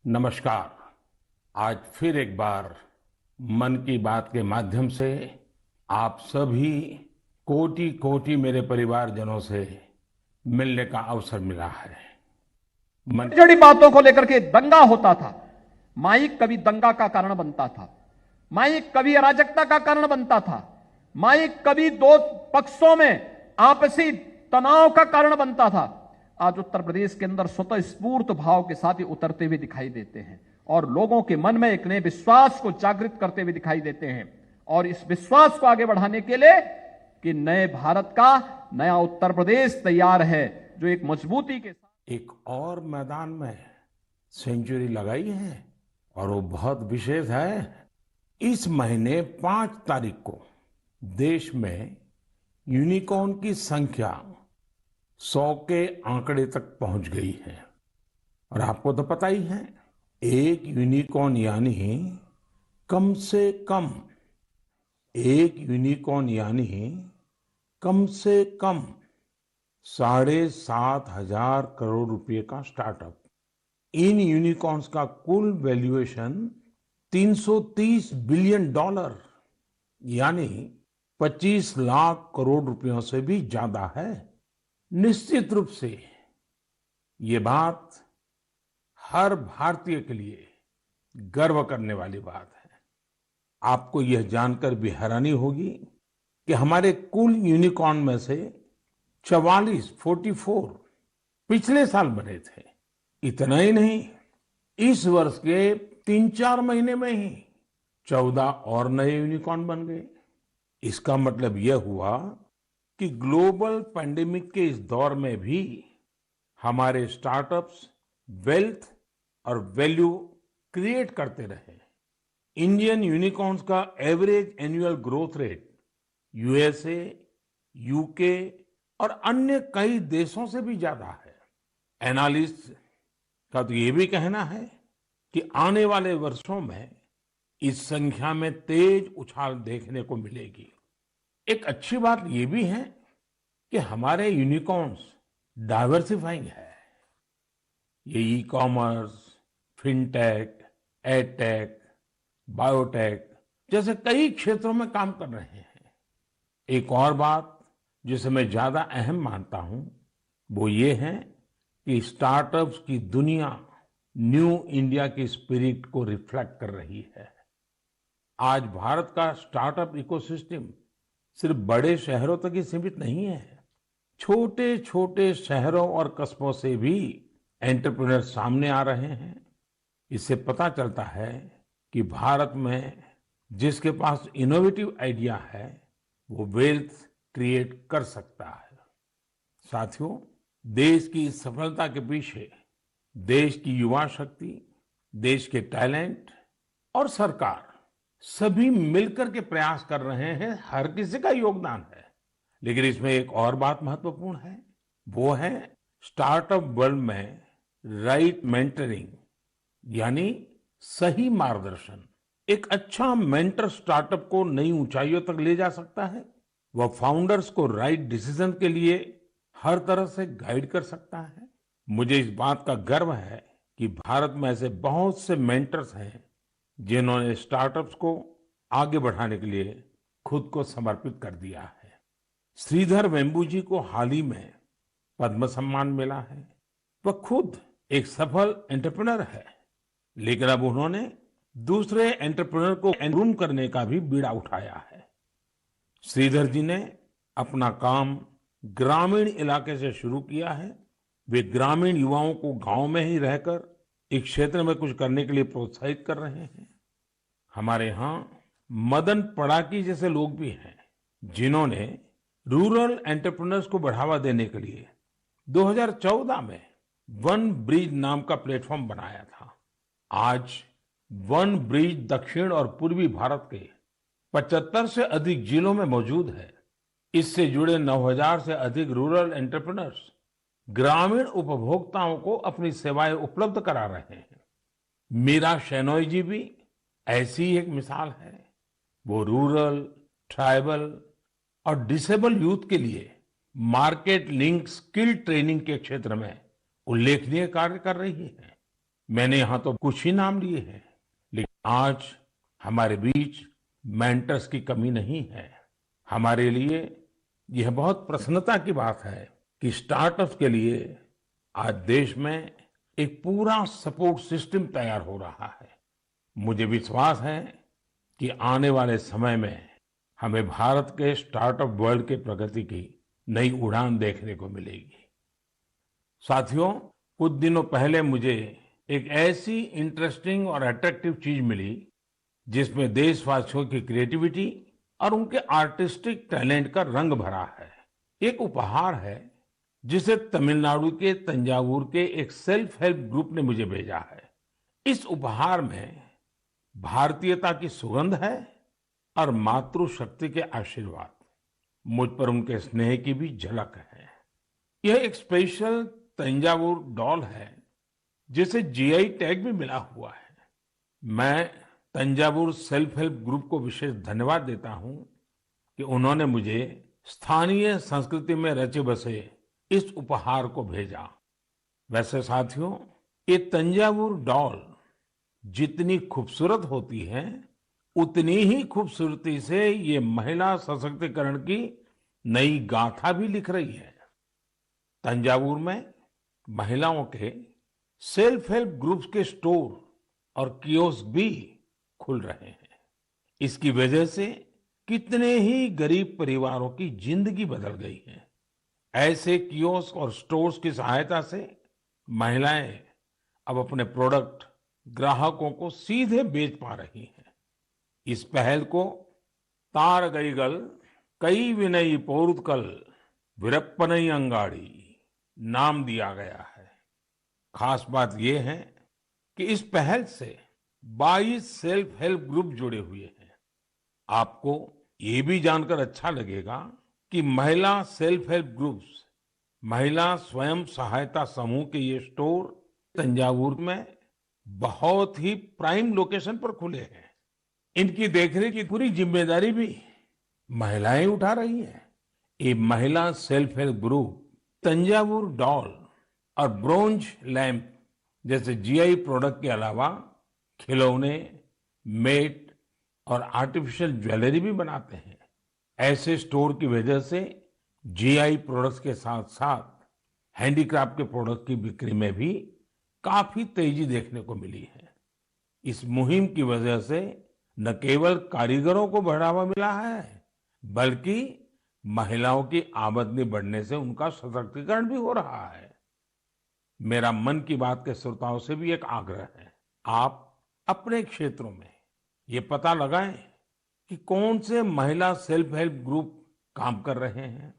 नमस्कार। आज फिर एक बार मन की बात के माध्यम से आप सभी कोटि कोटि मेरे परिवारजनों से मिलने का अवसर मिला है। मन जड़ी बातों को लेकर के दंगा होता था। माइक कभी दंगा का कारण बनता था, माइक कभी अराजकता का कारण बनता था, माइक कभी दो पक्षों में आपसी तनाव का कारण बनता था। आज उत्तर प्रदेश के अंदर स्वतः स्फूर्त भाव के साथ ही उतरते हुए दिखाई देते हैं और लोगों के मन में एक नए विश्वास को जागृत करते हुए दिखाई देते हैं। और इस विश्वास को आगे बढ़ाने के लिए कि नए भारत का नया उत्तर प्रदेश तैयार है, जो एक मजबूती के साथ एक और मैदान में सेंचुरी लगाई है और वो बहुत विशेष है। इस महीने 5 तारीख को देश में यूनिकॉर्न की संख्या 100 के आंकड़े तक पहुंच गई है। और आपको तो पता ही है, एक यूनिकॉर्न यानी कम से कम एक यूनिकॉर्न यानी कम से कम 7,500 करोड़ रुपए का स्टार्टअप। इन यूनिकॉर्न्स का कुल वैल्यूएशन $330 बिलियन यानी 25 लाख करोड़ रुपयों से भी ज्यादा है। निश्चित रूप से ये बात हर भारतीय के लिए गर्व करने वाली बात है। आपको यह जानकर भी हैरानी होगी कि हमारे कुल यूनिकॉर्न में से 44 पिछले साल बने थे। इतना ही नहीं, इस वर्ष के 3-4 महीने में ही 14 और नए यूनिकॉर्न बन गए। इसका मतलब यह हुआ कि ग्लोबल पैंडेमिक के इस दौर में भी हमारे स्टार्टअप्स वेल्थ और वैल्यू क्रिएट करते रहे। इंडियन यूनिकॉर्न्स का average annual growth rate USA, UK और अन्य कई देशों से भी ज्यादा है। एनालिस्ट का तो ये भी कहना है कि आने वाले वर्षों में इस संख्या में तेज उछाल देखने को मिलेगी। एक अच्छी बात ये भी है कि हमारे यूनिकॉर्न्स डाइवर्सिफाइंग है। ये e commerce, fintech, edtech, biotech जैसे कई क्षेत्रों में काम कर रहे हैं। एक और बात जिसे मैं ज्यादा अहम मानता हूं वो ये है कि स्टार्टअप्स की दुनिया न्यू इंडिया की स्पिरिट को रिफ्लेक्ट कर रही है। आज भारत का स्टार्टअप इकोसिस्टम सिर्फ बड़े शहरों तक ही सीमित नहीं है। छोटे छोटे शहरों और कस्बों से भी एंटरप्रेन्योर सामने आ रहे हैं। इससे पता चलता है कि भारत में जिसके पास इनोवेटिव आइडिया है वो वेल्थ क्रिएट कर सकता है। साथियों, देश की इस सफलता के पीछे देश की युवा शक्ति, देश के टैलेंट और सरकार सभी मिलकर के प्रयास कर रहे हैं। हर किसी का योगदान है। लेकिन इसमें एक और बात महत्वपूर्ण है, वो है स्टार्टअप वर्ल्ड में राइट मेंटरिंग यानी सही मार्गदर्शन। एक अच्छा मेंटर स्टार्टअप को नई ऊंचाइयों तक ले जा सकता है। वह फाउंडर्स को राइट डिसीजन के लिए हर तरह से गाइड कर सकता है। मुझे इस बात का गर्व है कि भारत में ऐसे बहुत से मेंटर्स हैं जिन्होंने स्टार्टअप्स को आगे बढ़ाने के लिए खुद को समर्पित कर दिया है। श्रीधर वेम्बू जी को हाल ही में पद्म सम्मान मिला है। वह खुद एक सफल एंटरप्रेन्योर है, लेकिन अब उन्होंने दूसरे एंटरप्रेन्योर को ग्रूम करने का भी बीड़ा उठाया है। श्रीधर जी ने अपना काम ग्रामीण इलाके से शुरू किया है। वे ग्रामीण युवाओं को गांव में ही रहकर इस क्षेत्र में कुछ करने के लिए प्रोत्साहित कर रहे हैं। हमारे यहाँ मदन पड़ाकी जैसे लोग भी हैं जिन्होंने रूरल एंटरप्रेन्योर्स को बढ़ावा देने के लिए 2014 में वन ब्रिज नाम का प्लेटफॉर्म बनाया था। आज वन ब्रिज दक्षिण और पूर्वी भारत के 75 से अधिक जिलों में मौजूद है। इससे जुड़े 9,000 से अधिक रूरल एंटरप्रेन्योर्स ग्रामीण उपभोक्ताओं को अपनी सेवाएं उपलब्ध करा रहे हैं। मीरा शेनॉय जी भी ऐसी ही एक मिसाल है। वो रूरल, ट्राइबल और डिसेबल यूथ के लिए मार्केट लिंक स्किल ट्रेनिंग के क्षेत्र में उल्लेखनीय कार्य कर रही है। मैंने यहाँ तो कुछ ही नाम लिए हैं, लेकिन आज हमारे बीच मेंटर्स की कमी नहीं है। हमारे लिए यह बहुत प्रसन्नता की बात है कि स्टार्टअप्स के लिए आज देश में एक पूरा सपोर्ट सिस्टम तैयार हो रहा है। मुझे विश्वास है कि आने वाले समय में हमें भारत के स्टार्टअप वर्ल्ड के प्रगति की नई उड़ान देखने को मिलेगी। साथियों, कुछ दिनों पहले मुझे एक ऐसी इंटरेस्टिंग और अट्रैक्टिव चीज मिली जिसमें देशवासियों की क्रिएटिविटी और उनके आर्टिस्टिक टैलेंट का रंग भरा है। एक उपहार है जिसे तमिलनाडु के तंजावुर के एक सेल्फ हेल्प ग्रुप ने मुझे भेजा है। इस उपहार में भारतीयता की सुगंध है और मातृशक्ति के आशीर्वाद। मुझ पर उनके स्नेह की भी झलक है। यह एक स्पेशल तंजावुर डॉल है जिसे जीआई टैग भी मिला हुआ है। मैं तंजावुर सेल्फ हेल्प ग्रुप को विशेष धन्यवाद देता हूं कि उन्होंने मुझे स्थानीय संस्कृति में रचे बसे इस उपहार को भेजा। वैसे साथियों, ये तंजावुर डॉल जितनी खूबसूरत होती है, उतनी ही खूबसूरती से ये महिला सशक्तिकरण की नई गाथा भी लिख रही है। तंजावुर में महिलाओं के सेल्फ हेल्प ग्रुप्स के स्टोर और कियोस्क भी खुल रहे हैं। इसकी वजह से कितने ही गरीब परिवारों की जिंदगी बदल गई है। ऐसे कियोस्क और स्टोर्स की सहायता से महिलाएं अब अपने प्रोडक्ट ग्राहकों को सीधे बेच पा रही हैं। इस पहल को तारगईगल कई विनयी पोरुत्कल विरप्पनई अंगाड़ी नाम दिया गया है। खास बात यह है कि इस पहल से 22 सेल्फ हेल्प ग्रुप जुड़े हुए हैं। आपको ये भी जानकर अच्छा लगेगा कि महिला सेल्फ हेल्प ग्रुप्स, महिला स्वयं सहायता समूह के ये स्टोर तंजावुर में बहुत ही प्राइम लोकेशन पर खुले हैं। इनकी देखरेख की पूरी जिम्मेदारी भी महिलाएं उठा रही हैं। ये महिला self help group Thanjavur doll और ब्रोंज लैंप जैसे जीआई प्रोडक्ट के अलावा खिलौने, मेट और आर्टिफिशियल ज्वेलरी भी बनाते हैं। ऐसे स्टोर की वजह से जीआई प्रोडक्ट्स के साथ साथ हैंडीक्राफ्ट के प्रोडक्ट की बिक्री में भी काफी तेजी देखने को मिली है। इस मुहिम की वजह से न केवल कारीगरों को बढ़ावा मिला है, बल्कि महिलाओं की आमदनी बढ़ने से उनका सशक्तिकरण भी हो रहा है। मेरा मन की बात के श्रोताओं से भी एक आग्रह है, आप अपने क्षेत्रों में ये पता लगाएं कि कौन से महिला सेल्फ हेल्प ग्रुप काम कर रहे हैं।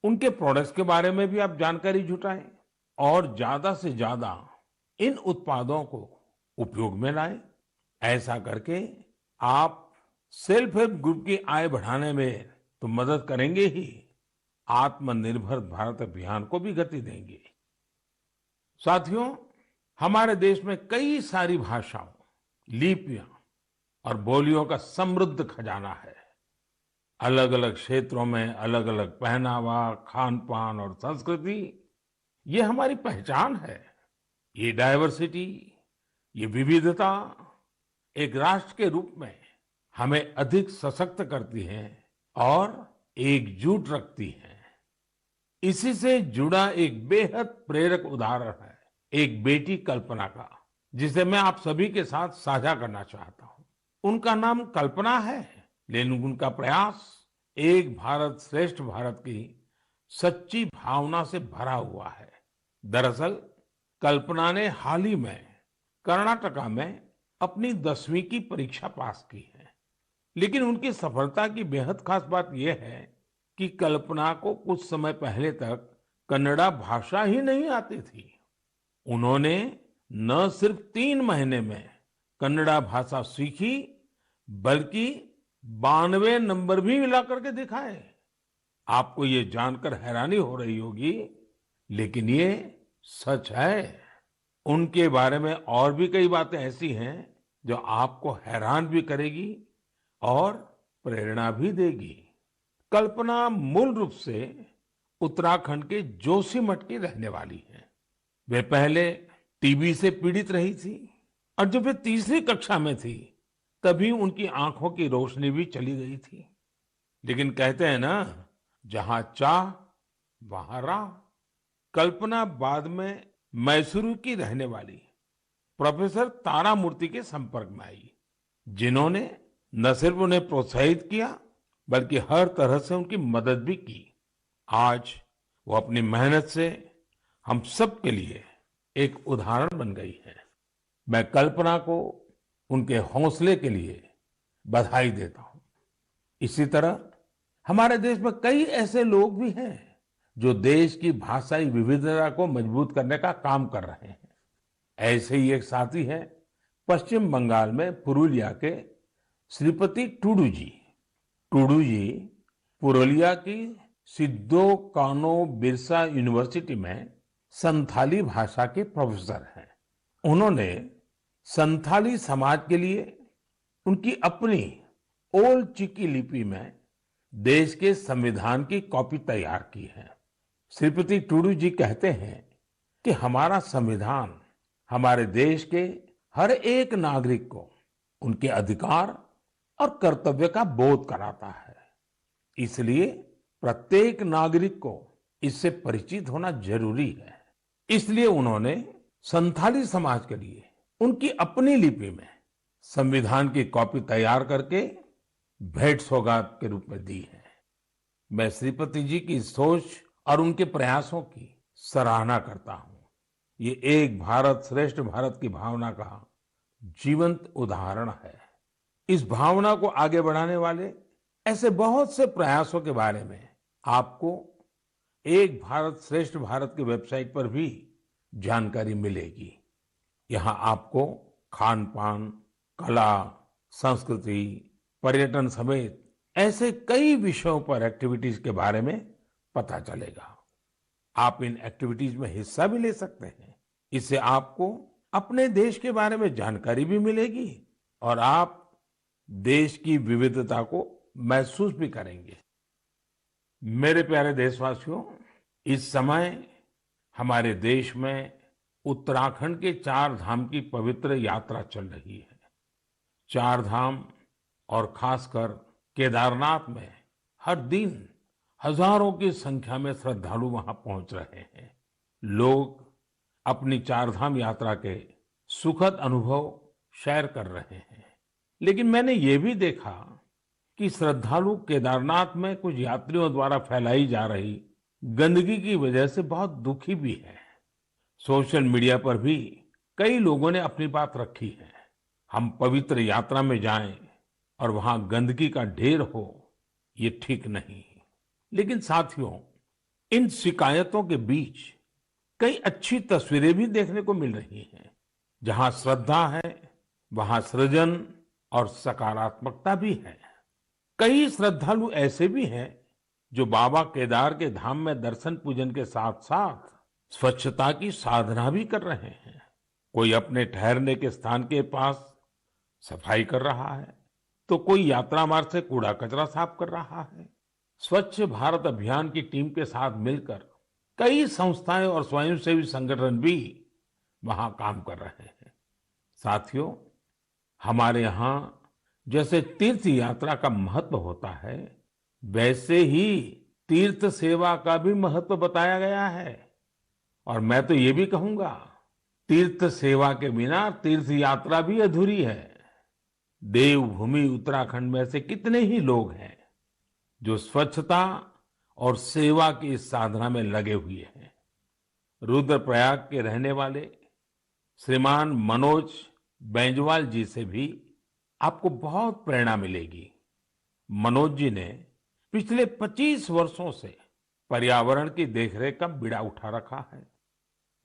उनके प्रोडक्ट्स के बारे में भी आप जानकारी जुटाएं और ज्यादा से ज्यादा इन उत्पादों को उपयोग में लाएं। ऐसा करके आप सेल्फ हेल्प ग्रुप की आय बढ़ाने में तो मदद करेंगे ही, आत्मनिर्भर भारत अभियान को भी गति देंगे। साथियों, हमारे देश में कई सारी भाषाओं, लिपियां और बोलियों का समृद्ध खजाना है। अलग अलग क्षेत्रों में अलग अलग पहनावा, खान पान और संस्कृति, ये हमारी पहचान है। ये डाइवर्सिटी, ये विविधता एक राष्ट्र के रूप में हमें अधिक सशक्त करती है और एकजुट रखती है। इसी से जुड़ा एक बेहद प्रेरक उदाहरण है एक बेटी कल्पना का, जिसे मैं आप सभी के साथ साझा करना चाहता हूं। उनका नाम कल्पना है, लेकिन उनका प्रयास एक भारत श्रेष्ठ भारत की सच्ची भावना से भरा हुआ है। दरअसल कल्पना ने हाल ही में कर्नाटका में अपनी 10वीं की परीक्षा पास की है। लेकिन उनकी सफलता की बेहद खास बात यह है कि कल्पना को कुछ समय पहले तक कन्नड़ा भाषा ही नहीं आती थी। उन्होंने न सिर्फ 3 महीने में कन्नड़ा भाषा सीखी, बल्कि 92 नंबर भी मिला करके दिखाए। आपको ये जानकर हैरानी हो रही होगी, लेकिन ये सच है। उनके बारे में और भी कई बातें ऐसी हैं जो आपको हैरान भी करेगी और प्रेरणा भी देगी। कल्पना मूल रूप से उत्तराखंड के जोशीमठ की रहने वाली है। वे पहले टीबी से पीड़ित रही थी और जब वे तीसरी कक्षा में थी तभी उनकी आंखों की रोशनी भी चली गई थी। लेकिन कहते हैं ना, जहां चाह वहां राह। कल्पना बाद में मैसूरू की रहने वाली प्रोफेसर तारामूर्ति के संपर्क में आई, जिन्होंने न सिर्फ उन्हें प्रोत्साहित किया बल्कि हर तरह से उनकी मदद भी की। आज वो अपनी मेहनत से हम सब के लिए एक उदाहरण बन गई है। मैं कल्पना को उनके हौसले के लिए बधाई देता हूं। इसी तरह हमारे देश में कई ऐसे लोग भी हैं जो देश की भाषाई विविधता को मजबूत करने का काम कर रहे हैं। ऐसे ही एक साथी हैं पश्चिम बंगाल में पुरुलिया के श्रीपति टूडू जी। टूडू जी पुरुलिया की सिद्धो कानो बिरसा यूनिवर्सिटी में संथाली भाषा के प्रोफेसर हैं। उन्होंने संथाली समाज के लिए उनकी अपनी ओल्ड चिकी लिपि में देश के संविधान की कॉपी तैयार की है। श्रीपति टूडू जी कहते हैं कि हमारा संविधान हमारे देश के हर एक नागरिक को उनके अधिकार और कर्तव्य का बोध कराता है। इसलिए प्रत्येक नागरिक को इससे परिचित होना जरूरी है। इसलिए उन्होंने संथाली समाज के लिए उनकी अपनी लिपि में संविधान की कॉपी तैयार करके भेंट सौगात के रूप में दी है। मैं श्रीपति जी की सोच और उनके प्रयासों की सराहना करता हूं। ये एक भारत श्रेष्ठ भारत की भावना का जीवंत उदाहरण है। इस भावना को आगे बढ़ाने वाले ऐसे बहुत से प्रयासों के बारे में आपको एक भारत श्रेष्ठ भारत की वेबसाइट पर भी जानकारी मिलेगी। यहाँ आपको खान पान, कला, संस्कृति, पर्यटन समेत ऐसे कई विषयों पर एक्टिविटीज के बारे में पता चलेगा। आप इन एक्टिविटीज में हिस्सा भी ले सकते हैं। इससे आपको अपने देश के बारे में जानकारी भी मिलेगी और आप देश की विविधता को महसूस भी करेंगे। मेरे प्यारे देशवासियों, इस समय हमारे देश में उत्तराखंड के 4 धाम की पवित्र यात्रा चल रही है। 4 धाम और खासकर केदारनाथ में हर दिन हजारों की संख्या में श्रद्धालु वहां पहुंच रहे हैं। लोग अपनी 4 धाम यात्रा के सुखद अनुभव शेयर कर रहे हैं। लेकिन मैंने ये भी देखा कि श्रद्धालु केदारनाथ में कुछ यात्रियों द्वारा फैलाई जा रही गंदगी की वजह से बहुत दुखी भी है। सोशल मीडिया पर भी कई लोगों ने अपनी बात रखी है। हम पवित्र यात्रा में जाएं और वहां गंदगी का ढेर हो, ये ठीक नहीं। लेकिन साथियों, इन शिकायतों के बीच कई अच्छी तस्वीरें भी देखने को मिल रही हैं। जहां श्रद्धा है वहां सृजन और सकारात्मकता भी है। कई श्रद्धालु ऐसे भी हैं जो बाबा केदार के धाम में दर्शन पूजन के साथ साथ स्वच्छता की साधना भी कर रहे हैं। कोई अपने ठहरने के स्थान के पास सफाई कर रहा है, तो कोई यात्रा मार्ग से कूड़ा कचरा साफ कर रहा है। स्वच्छ भारत अभियान की टीम के साथ मिलकर कई संस्थाएं और स्वयंसेवी संगठन भी वहां काम कर रहे हैं। साथियों, हमारे यहाँ जैसे तीर्थ यात्रा का महत्व होता है, वैसे ही तीर्थ सेवा का भी महत्व बताया गया है। और मैं तो ये भी कहूंगा, तीर्थ सेवा के बिना तीर्थ यात्रा भी अधूरी है। देवभूमि उत्तराखंड में से कितने ही लोग हैं जो स्वच्छता और सेवा की इस साधना में लगे हुए हैं। रुद्रप्रयाग के रहने वाले श्रीमान मनोज बेंजवाल जी से भी आपको बहुत प्रेरणा मिलेगी। मनोज जी ने पिछले 25 वर्षों से पर्यावरण की देखरेख का बीड़ा उठा रखा है।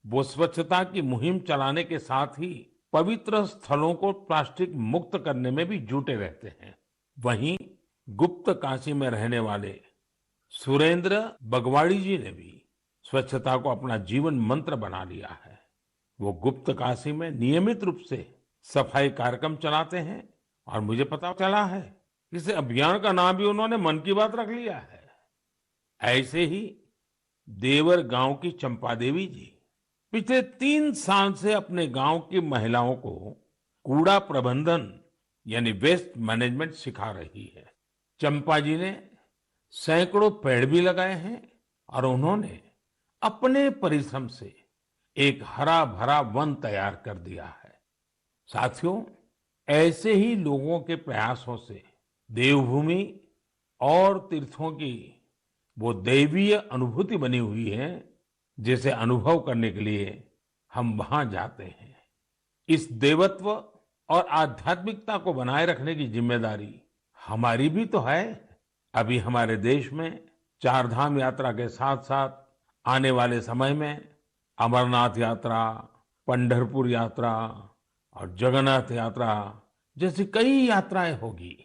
वो स्वच्छता की मुहिम चलाने के साथ ही पवित्र स्थलों को प्लास्टिक मुक्त करने में भी जुटे रहते हैं। वहीं गुप्त काशी में रहने वाले सुरेंद्र बगवाड़ी जी ने भी स्वच्छता को अपना जीवन मंत्र बना लिया है। वो गुप्त काशी में नियमित रूप से सफाई कार्यक्रम चलाते हैं और मुझे पता चला है इस अभियान का नाम भी उन्होंने मन की बात रख लिया है। ऐसे ही देवर गांव की चंपा देवी जी पिछले 3 साल से अपने गांव की महिलाओं को कूड़ा प्रबंधन यानी वेस्ट मैनेजमेंट सिखा रही है। चंपा जी ने सैकड़ों पेड़ भी लगाए हैं और उन्होंने अपने परिश्रम से एक हरा भरा वन तैयार कर दिया है। साथियों, ऐसे ही लोगों के प्रयासों से देवभूमि और तीर्थों की वो दैवीय अनुभूति बनी हुई है, जिसे अनुभव करने के लिए हम वहां जाते हैं। इस देवत्व और आध्यात्मिकता को बनाए रखने की जिम्मेदारी हमारी भी तो है। अभी हमारे देश में चार धाम यात्रा के साथ साथ आने वाले समय में अमरनाथ यात्रा, पंढरपुर यात्रा और जगन्नाथ यात्रा जैसी कई यात्राएं होगी।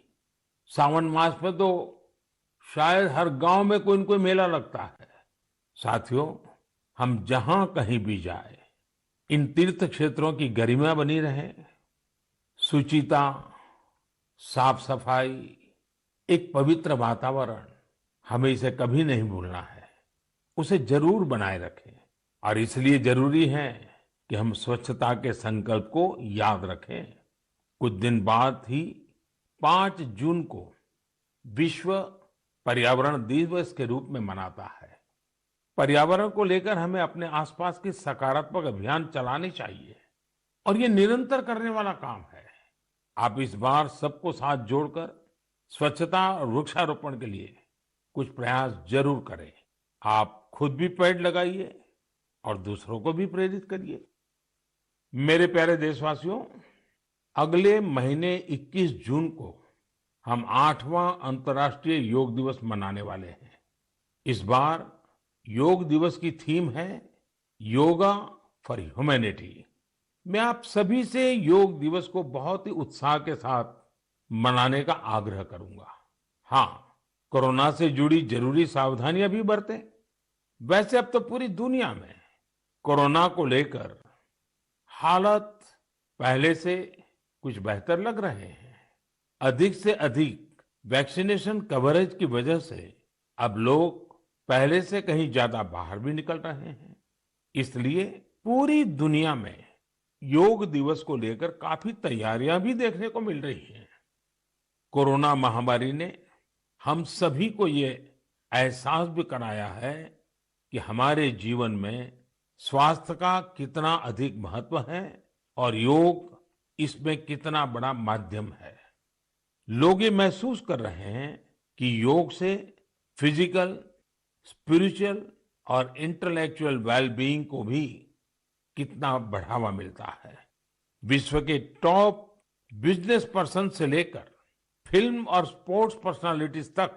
सावन मास में तो शायद हर गांव में कोई न कोई मेला लगता है। साथियों, हम जहां कहीं भी जाए, इन तीर्थ क्षेत्रों की गरिमा बनी रहे, शुचिता, साफ सफाई, एक पवित्र वातावरण, हमें इसे कभी नहीं भूलना है। उसे जरूर बनाए रखें और इसलिए जरूरी है कि हम स्वच्छता के संकल्प को याद रखें। कुछ दिन बाद ही 5 जून को विश्व पर्यावरण दिवस के रूप में मनाता है। पर्यावरण को लेकर हमें अपने आसपास की सकारात्मक अभियान चलाने चाहिए और ये निरंतर करने वाला काम है। आप इस बार सबको साथ जोड़कर स्वच्छता और वृक्षारोपण के लिए कुछ प्रयास जरूर करें। आप खुद भी पेड़ लगाइए और दूसरों को भी प्रेरित करिए। मेरे प्यारे देशवासियों, अगले महीने 21 जून को हम 8वां अंतर्राष्ट्रीय योग दिवस मनाने वाले हैं। इस बार योग दिवस की थीम है योगा फॉर ह्यूमैनिटी। मैं आप सभी से योग दिवस को बहुत ही उत्साह के साथ मनाने का आग्रह करूंगा। हाँ, कोरोना से जुड़ी जरूरी सावधानियां भी बरतें। वैसे अब तो पूरी दुनिया में कोरोना को लेकर हालत पहले से कुछ बेहतर लग रहे हैं। अधिक से अधिक वैक्सीनेशन कवरेज की वजह से अब लोग पहले से कहीं ज्यादा बाहर भी निकल रहे हैं। इसलिए पूरी दुनिया में योग दिवस को लेकर काफी तैयारियां भी देखने को मिल रही हैं। कोरोना महामारी ने हम सभी को ये एहसास भी कराया है कि हमारे जीवन में स्वास्थ्य का कितना अधिक महत्व है और योग इसमें कितना बड़ा माध्यम है। लोग ये महसूस कर रहे हैं कि योग से फिजिकल, स्पिरिचुअल और इंटेलेक्चुअल वेलबीइंग को भी कितना बढ़ावा मिलता है। विश्व के टॉप बिजनेस पर्सन से लेकर फिल्म और स्पोर्ट्स पर्सनालिटीज तक,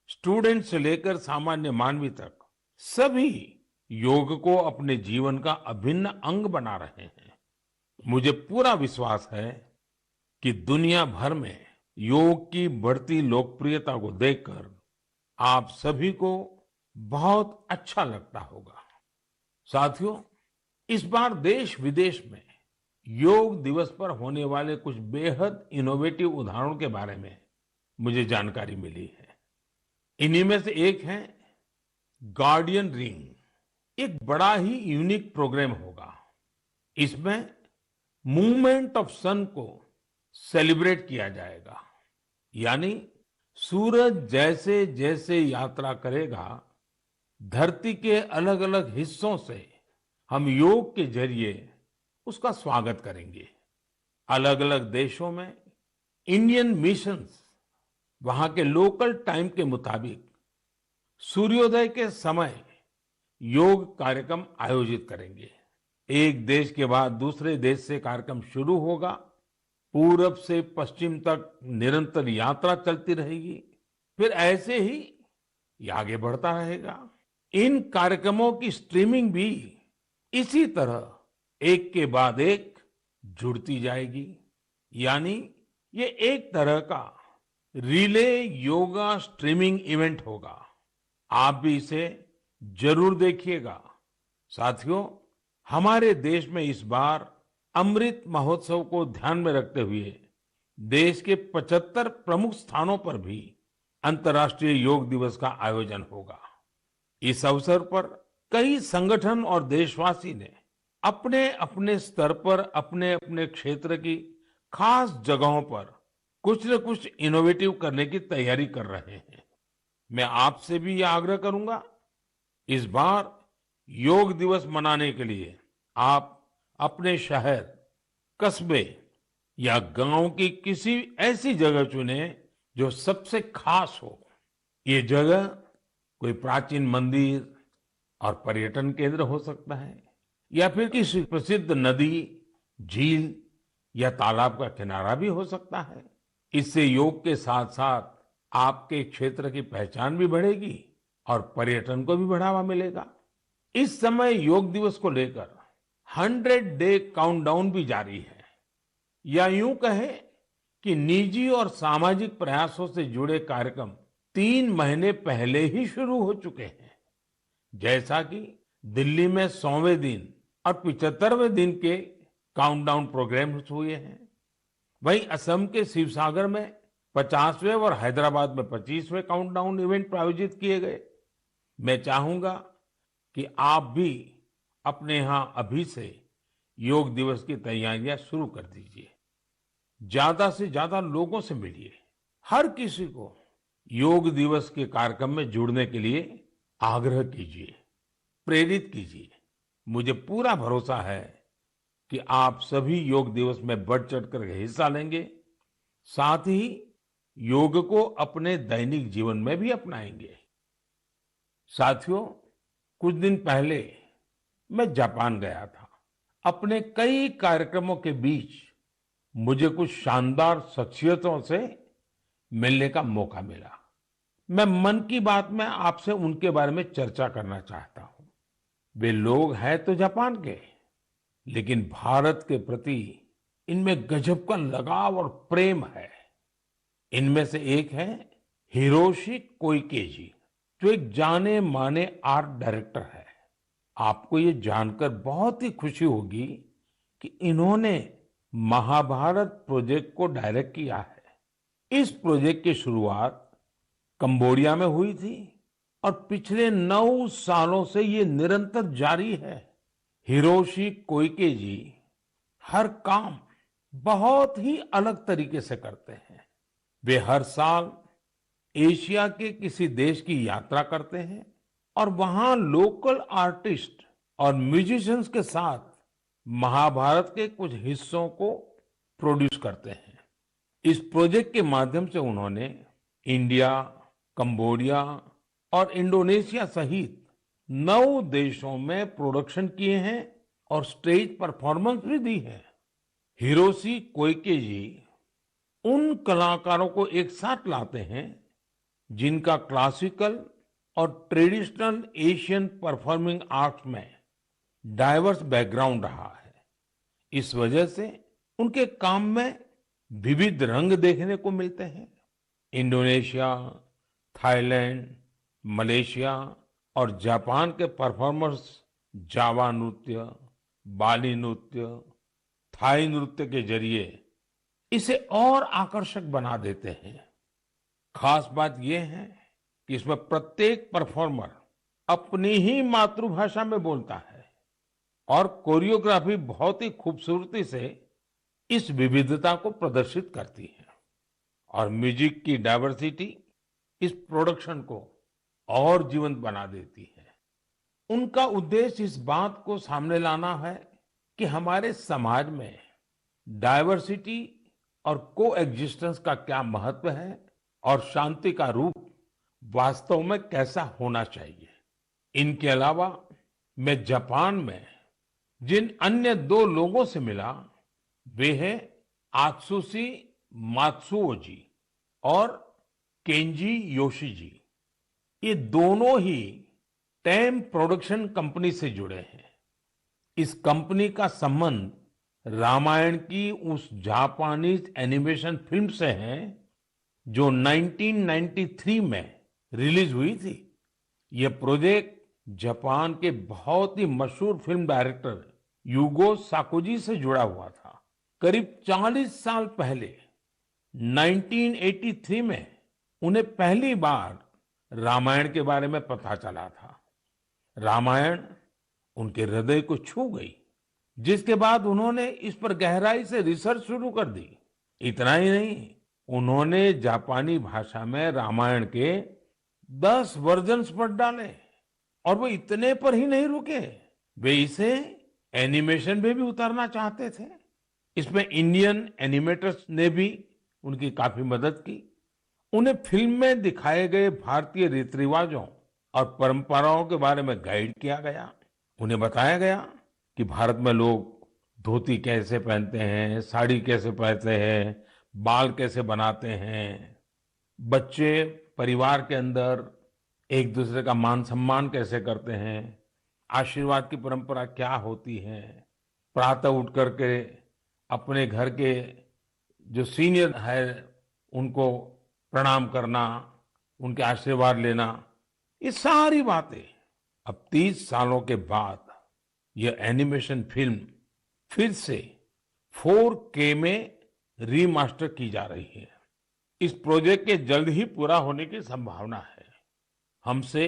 स्टूडेंट से लेकर सामान्य मानवी तक, सभी योग को अपने जीवन का अभिन्न अंग बना रहे हैं। मुझे पूरा विश्वास है कि दुनिया भर में योग की बढ़ती लोकप्रियता को देखकर आप सभी को बहुत अच्छा लगता होगा। साथियों, इस बार देश विदेश में योग दिवस पर होने वाले कुछ बेहद इनोवेटिव उदाहरणों के बारे में मुझे जानकारी मिली है। इन्हीं में से एक है गार्डियन रिंग। एक बड़ा ही यूनिक प्रोग्राम होगा। इसमें मूवमेंट ऑफ सन को सेलिब्रेट किया जाएगा। यानी सूरज जैसे जैसे यात्रा करेगा, धरती के अलग अलग हिस्सों से हम योग के जरिए उसका स्वागत करेंगे। अलग अलग देशों में इंडियन मिशंस वहां के लोकल टाइम के मुताबिक सूर्योदय के समय योग कार्यक्रम आयोजित करेंगे। एक देश के बाद दूसरे देश से कार्यक्रम शुरू होगा। पूरब से पश्चिम तक निरंतर यात्रा चलती रहेगी। फिर ऐसे ही ये आगे बढ़ता रहेगा। इन कार्यक्रमों की स्ट्रीमिंग भी इसी तरह एक के बाद एक जुड़ती जाएगी। यानी ये एक तरह का रिले योगा स्ट्रीमिंग इवेंट होगा। आप भी इसे जरूर देखिएगा। साथियों, हमारे देश में इस बार अमृत महोत्सव को ध्यान में रखते हुए देश के 75 प्रमुख स्थानों पर भी अंतर्राष्ट्रीय योग दिवस का आयोजन होगा। इस अवसर पर कई संगठन और देशवासी ने अपने अपने स्तर पर अपने अपने क्षेत्र की खास जगहों पर कुछ न कुछ इनोवेटिव करने की तैयारी कर रहे हैं। मैं आपसे भी ये आग्रह करूंगा, इस बार योग दिवस मनाने के लिए आप अपने शहर, कस्बे या गांव की किसी ऐसी जगह चुने जो सबसे खास हो। ये जगह कोई प्राचीन मंदिर और पर्यटन केंद्र हो सकता है, या फिर किसी प्रसिद्ध नदी, झील या तालाब का किनारा भी हो सकता है। इससे योग के साथ साथ आपके क्षेत्र की पहचान भी बढ़ेगी और पर्यटन को भी बढ़ावा मिलेगा। इस समय योग दिवस को लेकर 100 डे काउंटडाउन भी जारी है, या यूं कहें कि निजी और सामाजिक प्रयासों से जुड़े कार्यक्रम 3 महीने पहले ही शुरू हो चुके हैं। जैसा कि दिल्ली में 100वें दिन और 75वें दिन के काउंटडाउन प्रोग्राम्स हुए हैं, वहीं असम के शिवसागर में 50वें और हैदराबाद में 25वें काउंटडाउन इवेंट आयोजित किए गए। मैं चाहूंगा कि आप भी अपने यहाँ अभी से योग दिवस की तैयारियां शुरू कर दीजिए। ज्यादा से ज्यादा लोगों से मिलिए, हर किसी को योग दिवस के कार्यक्रम में जुड़ने के लिए आग्रह कीजिए, प्रेरित कीजिए। मुझे पूरा भरोसा है कि आप सभी योग दिवस में बढ़ चढ़कर के हिस्सा लेंगे, साथ ही योग को अपने दैनिक जीवन में भी अपनाएंगे। साथियों, कुछ दिन पहले मैं जापान गया था। अपने कई कार्यक्रमों के बीच मुझे कुछ शानदार शख्सियतों से मिलने का मौका मिला। मैं मन की बात में आपसे उनके बारे में चर्चा करना चाहता हूं। वे लोग हैं तो जापान के, लेकिन भारत के प्रति इनमें गजब का लगाव और प्रेम है। इनमें से एक है हिरोशी कोइके जी, जो एक जाने माने आर्ट डायरेक्टर है। आपको ये जानकर बहुत ही खुशी होगी कि इन्होंने महाभारत प्रोजेक्ट को डायरेक्ट किया है। इस प्रोजेक्ट की शुरुआत कंबोडिया में हुई थी और पिछले 9 सालों से ये निरंतर जारी है। हिरोशी कोइके जी हर काम बहुत ही अलग तरीके से करते हैं। वे हर साल एशिया के किसी देश की यात्रा करते हैं और वहां लोकल आर्टिस्ट और म्यूजिशियंस के साथ महाभारत के कुछ हिस्सों को प्रोड्यूस करते हैं। इस प्रोजेक्ट के माध्यम से उन्होंने इंडिया, कंबोडिया और इंडोनेशिया सहित 9 देशों में प्रोडक्शन किए हैं और स्टेज परफॉर्मेंस भी दी है। हिरोशी कोइके जी उन कलाकारों को एक साथ लाते हैं जिनका क्लासिकल और ट्रेडिशनल एशियन परफॉर्मिंग आर्ट्स में डाइवर्स बैकग्राउंड रहा है। इस वजह से उनके काम में विविध रंग देखने को मिलते हैं। इंडोनेशिया, थाईलैंड, मलेशिया और जापान के परफॉर्मर्स जावा नृत्य, बाली नृत्य, थाई नृत्य के जरिए इसे और आकर्षक बना देते हैं। खास बात यह है कि इसमें प्रत्येक परफॉर्मर अपनी ही मातृभाषा में बोलता है और कोरियोग्राफी बहुत ही खूबसूरती से इस विविधता को प्रदर्शित करती है। और म्यूजिक की डाइवर्सिटी इस प्रोडक्शन को और जीवंत बना देती है। उनका उद्देश्य इस बात को सामने लाना है कि हमारे समाज में डाइवर्सिटी और कोएग्जिस्टेंस का क्या महत्व है और शांति का रूप वास्तव में कैसा होना चाहिए। इनके अलावा मैं जापान में जिन अन्य 2 लोगों से मिला, वे हैं आत्सुशी मात्सुओ जी और केंजी योशी जी। ये दोनों ही टेम प्रोडक्शन कंपनी से जुड़े हैं। इस कंपनी का संबंध रामायण की उस जापानीज एनिमेशन फिल्म से है जो 1993 में रिलीज हुई थी। यह प्रोजेक्ट जापान के बहुत ही मशहूर फिल्म डायरेक्टर युगो साकोजी से जुड़ा हुआ था। करीब 40 साल पहले 1983 में उन्हें पहली बार रामायण के बारे में पता चला था। रामायण उनके हृदय को छू गई जिसके बाद उन्होंने इस पर गहराई से रिसर्च शुरू कर दी। इतना ही नहीं, उन्होंने जापानी भाषा में रामायण के 10 वर्जन्स पढ़ डाले। और वो इतने पर ही नहीं रुके, वे इसे एनिमेशन में भी उतारना चाहते थे। इसमें इंडियन एनिमेटर्स ने भी उनकी काफी मदद की। उन्हें फिल्म में दिखाए गए भारतीय रीति रिवाजों और परंपराओं के बारे में गाइड किया गया। उन्हें बताया गया कि भारत में लोग धोती कैसे पहनते हैं, साड़ी कैसे पहनते हैं, बाल कैसे बनाते हैं, बच्चे परिवार के अंदर एक दूसरे का मान सम्मान कैसे करते हैं, आशीर्वाद की परंपरा क्या होती है, प्रातः उठ करके अपने घर के जो सीनियर है उनको प्रणाम करना, उनके आशीर्वाद लेना, ये सारी बातें अब 30 सालों के बाद यह एनिमेशन फिल्म फिर से 4K में रीमास्टर की जा रही है। इस प्रोजेक्ट के जल्द ही पूरा होने की संभावना है। हमसे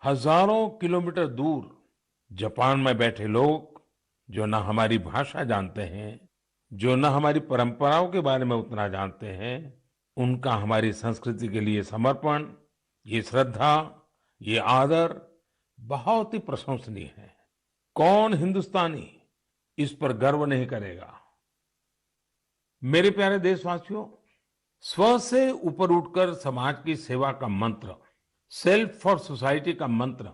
हजारों किलोमीटर दूर जापान में बैठे लोग जो न हमारी भाषा जानते हैं, जो न हमारी परंपराओं के बारे में उतना जानते हैं, उनका हमारी संस्कृति के लिए समर्पण, ये श्रद्धा, ये आदर बहुत ही प्रशंसनीय है। कौन हिंदुस्तानी इस पर गर्व नहीं करेगा। मेरे प्यारे देशवासियों, स्व से ऊपर उठकर समाज की सेवा का मंत्र, सेल्फ फॉर सोसाइटी का मंत्र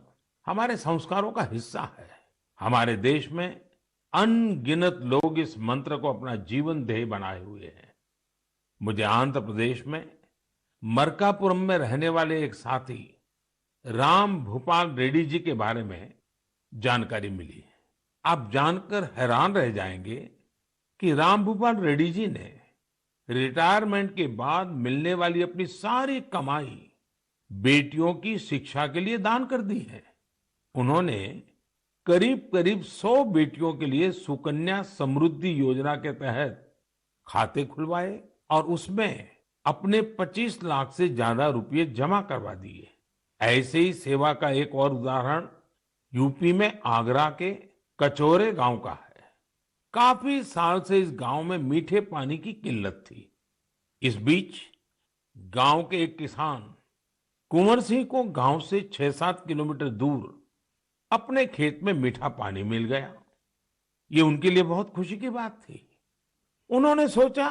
हमारे संस्कारों का हिस्सा है। हमारे देश में अनगिनत लोग इस मंत्र को अपना जीवन ध्येय बनाए हुए हैं। मुझे आंध्र प्रदेश में मरकापुरम में रहने वाले एक साथी राम भूपाल रेड्डी जी के बारे में जानकारी मिली। आप जानकर हैरान रह जाएंगे कि राम भूपाल रेड्डी जी ने रिटायरमेंट के बाद मिलने वाली अपनी सारी कमाई बेटियों की शिक्षा के लिए दान कर दी है। उन्होंने करीब करीब 100 बेटियों के लिए सुकन्या समृद्धि योजना के तहत खाते खुलवाए और उसमें अपने 25 लाख से ज्यादा रुपए जमा करवा दिए। ऐसे ही सेवा का एक और उदाहरण यूपी में आगरा के कचौरे गांव का है। काफी साल से इस गांव में मीठे पानी की किल्लत थी। इस बीच गांव के एक किसान कुंवर सिंह को गांव से 6-7 किलोमीटर दूर अपने खेत में मीठा पानी मिल गया। ये उनके लिए बहुत खुशी की बात थी। उन्होंने सोचा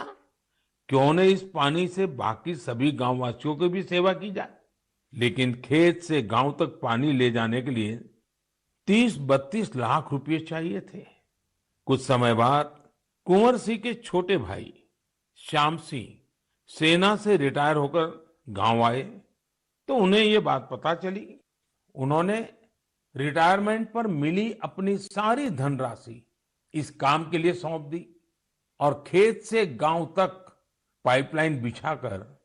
क्यों न इस पानी से बाकी सभी गांववासियों की भी सेवा की जाए। लेकिन खेत से गांव तक पानी ले जाने के लिए 30-32 लाख रुपए चाहिए थे। कुछ समय बाद कुंवर सिंह के छोटे भाई श्याम सिंह सेना से रिटायर होकर गांव आए तो उन्हें ये बात पता चली। उन्होंने रिटायरमेंट पर मिली अपनी सारी धनराशि इस काम के लिए सौंप दी और खेत से गांव तक पाइपलाइन बिछाकर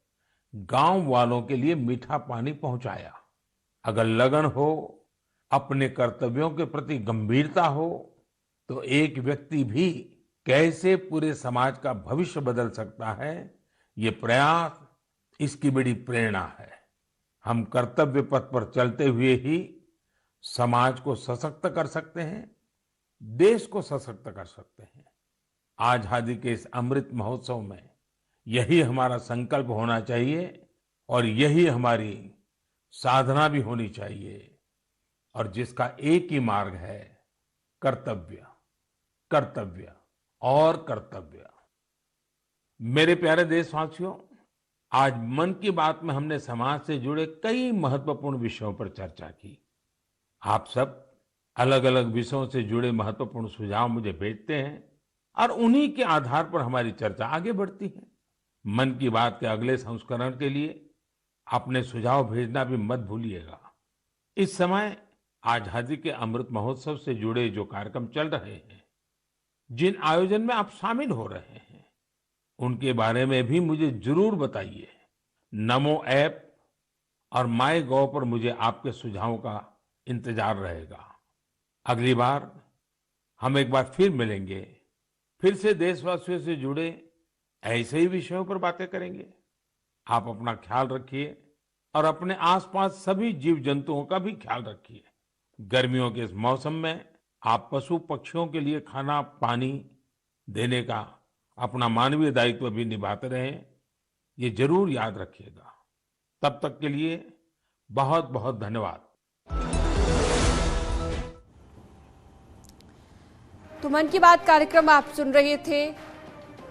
गांव वालों के लिए मीठा पानी पहुंचाया। अगर लगन हो, अपने कर्तव्यों के प्रति गंभीरता हो, तो एक व्यक्ति भी कैसे पूरे समाज का भविष्य बदल सकता है, ये प्रयास इसकी बड़ी प्रेरणा है। हम कर्तव्य पथ पर चलते हुए ही समाज को सशक्त कर सकते हैं, देश को सशक्त कर सकते हैं। आजादी के इस अमृत महोत्सव में यही हमारा संकल्प होना चाहिए और यही हमारी साधना भी होनी चाहिए, और जिसका एक ही मार्ग है, कर्तव्य, कर्तव्य और कर्तव्य। मेरे प्यारे देशवासियों, आज मन की बात में हमने समाज से जुड़े कई महत्वपूर्ण विषयों पर चर्चा की। आप सब अलग अलग विषयों से जुड़े महत्वपूर्ण सुझाव मुझे भेजते हैं और उन्हीं के आधार पर हमारी चर्चा आगे बढ़ती है। मन की बात के अगले संस्करण के लिए अपने सुझाव भेजना भी मत भूलिएगा। इस समय आजादी के अमृत महोत्सव से जुड़े जो कार्यक्रम चल रहे हैं, जिन आयोजन में आप शामिल हो रहे हैं, उनके बारे में भी मुझे जरूर बताइए। नमो ऐप और माय गॉव पर मुझे आपके सुझावों का इंतजार रहेगा। अगली बार हम एक बार फिर मिलेंगे, फिर से देशवासियों से जुड़े ऐसे ही विषयों पर बातें करेंगे। आप अपना ख्याल रखिए और अपने आसपास सभी जीव जंतुओं का भी ख्याल रखिए। गर्मियों के इस मौसम में आप पशु पक्षियों के लिए खाना पानी देने का अपना मानवीय दायित्व भी निभाते रहें, ये जरूर याद रखिएगा। तब तक के लिए बहुत बहुत धन्यवाद। तो मन की बात कार्यक्रम आप सुन रहे थे।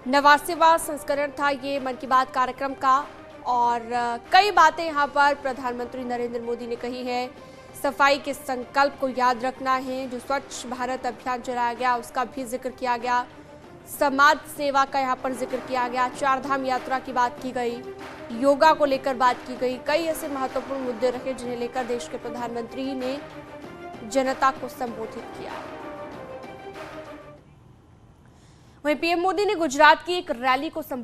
89वां संस्करण था ये मन की बात कार्यक्रम का, और कई बातें यहाँ पर प्रधानमंत्री नरेंद्र मोदी ने कही है। सफाई के संकल्प को याद रखना है, जो स्वच्छ भारत अभियान चलाया गया उसका भी जिक्र किया गया, समाज सेवा का यहाँ पर जिक्र किया गया, चार धाम यात्रा की बात की गई, योगा को लेकर बात की गई। कई ऐसे महत्वपूर्ण मुद्दे रखे जिन्हें लेकर देश के प्रधानमंत्री ने जनता को संबोधित किया। वहीं पीएम मोदी ने गुजरात की एक रैली को संबोधित